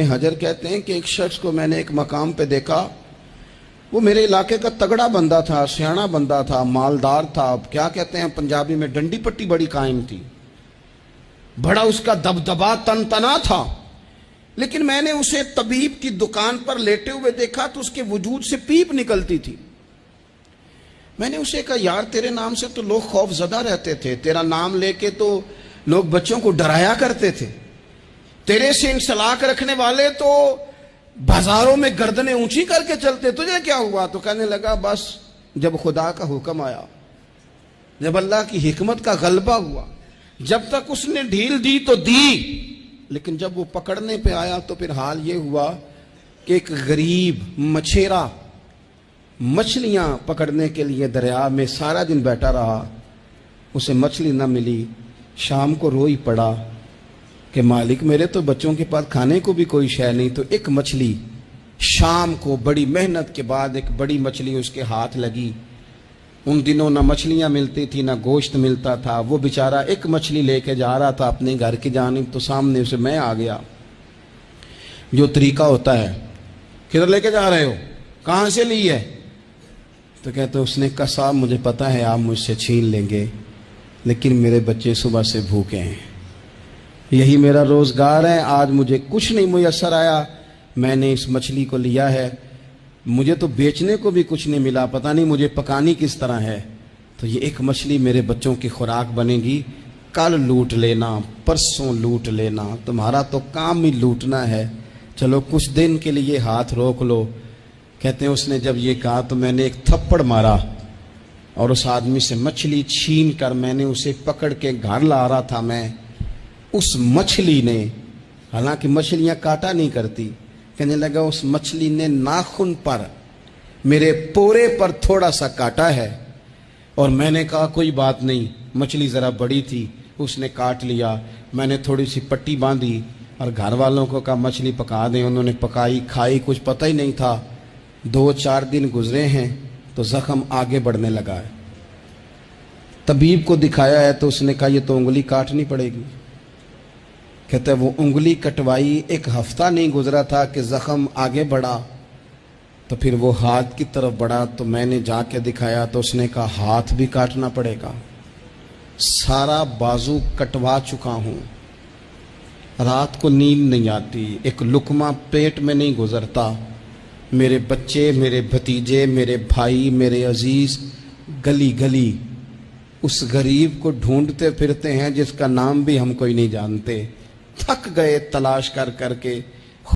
حجر کہتے ہیں کہ ایک شخص کو میں نے ایک مقام پہ دیکھا، وہ میرے علاقے کا تگڑا بندہ تھا، سیاںا بندہ تھا، مالدار تھا، کیا کہتے ہیں پنجابی میں ڈنڈی پٹی بڑی قائم تھی، بڑا اس کا دبدبا تن تنا تھا، لیکن میں نے اسے طبیب کی دکان پر لیٹے ہوئے دیکھا تو اس کے وجود سے پیپ نکلتی تھی۔ میں نے اسے کہا یار تیرے نام سے تو لوگ خوف زدہ رہتے تھے، تیرا نام لے کے تو لوگ بچوں کو ڈرایا کرتے تھے، تیرے سے انسلاک رکھنے والے تو بازاروں میں گردنیں اونچی کر کے چلتے، تجھے کیا ہوا؟ تو کہنے لگا بس جب خدا کا حکم آیا، جب اللہ کی حکمت کا غلبہ ہوا، جب تک اس نے ڈھیل دی تو دی، لیکن جب وہ پکڑنے پہ آیا تو پھر حال یہ ہوا کہ ایک غریب مچھیرا مچھلیاں پکڑنے کے لیے دریا میں سارا دن بیٹھا رہا، اسے مچھلی نہ ملی، شام کو روئی پڑا کہ مالک میرے تو بچوں کے پاس کھانے کو بھی کوئی شے نہیں۔ تو ایک مچھلی شام کو بڑی محنت کے بعد ایک بڑی مچھلی اس کے ہاتھ لگی۔ ان دنوں نہ مچھلیاں ملتی تھی نہ گوشت ملتا تھا، وہ بیچارہ ایک مچھلی لے کے جا رہا تھا اپنے گھر کی جانب، تو سامنے اسے میں آ گیا۔ جو طریقہ ہوتا ہے، کدھر لے کے جا رہے ہو، کہاں سے لی ہے؟ تو کہتے اس نے کہا صاحب مجھے پتا ہے آپ مجھ سے چھین لیں گے، لیکن میرے بچے صبح سے بھوکے ہیں، یہی میرا روزگار ہے، آج مجھے کچھ نہیں میسر آیا، میں نے اس مچھلی کو لیا ہے، مجھے تو بیچنے کو بھی کچھ نہیں ملا، پتہ نہیں مجھے پکانی کس طرح ہے، تو یہ ایک مچھلی میرے بچوں کی خوراک بنے گی، کل لوٹ لینا، پرسوں لوٹ لینا، تمہارا تو کام ہی لوٹنا ہے، چلو کچھ دن کے لیے ہاتھ روک لو۔ کہتے ہیں اس نے جب یہ کہا تو میں نے ایک تھپڑ مارا اور اس آدمی سے مچھلی چھین کر میں نے اسے پکڑ کے گھر لا رہا تھا میں، اس مچھلی نے، حالانکہ مچھلیاں کاٹا نہیں کرتی، کہنے لگا اس مچھلی نے ناخن پر میرے پورے پر تھوڑا سا کاٹا ہے، اور میں نے کہا کوئی بات نہیں، مچھلی ذرا بڑی تھی، اس نے کاٹ لیا، میں نے تھوڑی سی پٹی باندھی اور گھر والوں کو کہا مچھلی پکا دیں، انہوں نے پکائی کھائی، کچھ پتہ ہی نہیں تھا، 2-4 دن گزرے ہیں تو زخم آگے بڑھنے لگا ہے۔ طبیب کو دکھایا ہے تو اس نے کہا یہ تو انگلی کاٹنی پڑے گی۔ کہتا ہے وہ انگلی کٹوائی، 1 ہفتہ نہیں گزرا تھا کہ زخم آگے بڑھا، تو پھر وہ ہاتھ کی طرف بڑھا، تو میں نے جا کے دکھایا تو اس نے کہا ہاتھ بھی کاٹنا پڑے گا، سارا بازو کٹوا چکا ہوں، رات کو نیند نہیں آتی، ایک لقمہ پیٹ میں نہیں گزرتا، میرے بچے، میرے بھتیجے، میرے بھائی، میرے عزیز گلی گلی اس غریب کو ڈھونڈتے پھرتے ہیں جس کا نام بھی ہم کوئی نہیں جانتے، تھک گئے تلاش کر کر کے۔